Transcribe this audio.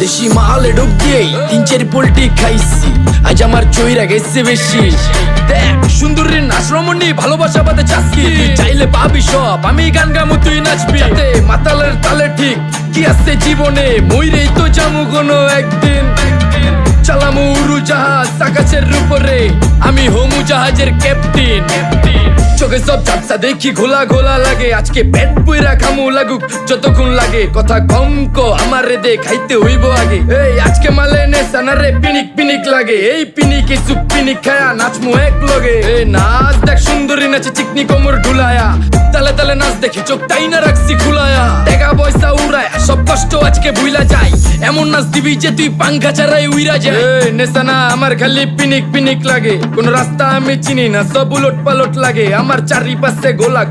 দেশি মালে ডুব দিয়েই 3-4 পোল্টি খাইছি, আজ আমার চইরা গেছে বেশি। দেখ সুন্দরীর নাচ রমণী, ভালোবাসা বাদে চাচ্ছি, তুই চাইলে পাবি সব, আমি গান গামু তুই নাচবি। মাতালের তালে ঠিক কি আছে জীবনে, মইরেই তো যামু কোনো একদিন। চালামু উড়োজাহাজ আকাশের উপরে, আমি হমু জাহাজের ক্যাপ্টেন। চোখে সব ঝাপসা দেখি ঘোলা ঘোলা লাগে, আজকে পেট পুইরা খামু লাগুক যতক্ষণ লাগে। কথা কম কো আমারে দে খাইতে হইব আগে, এই আজকে মালে নে সানারে পিনিক পিনিক লাগে। এই পিনিকে সুপ পিনিক খায়া নাচমু এক লগে। এই নাচ দেখ সুন্দরী নাচে চিকনি কোমর ঢুলায়া, তালে তালে নাচ দেখি চোখ তাই না রাখছি খুলায়া। টাকা পয়সা উড়ায় সব কষ্ট আজকে ভুইলা যায়, এমন নাচ দিবি যে তুই পাঙ্খা ছাড়াই উইরা যায়। নেশানা আমার খালি পিনিক পিনিক লাগে, কোন রাস্তা আমি চিনি না, সব উলট পালট লাগে। আমার চারিপাশে গোলা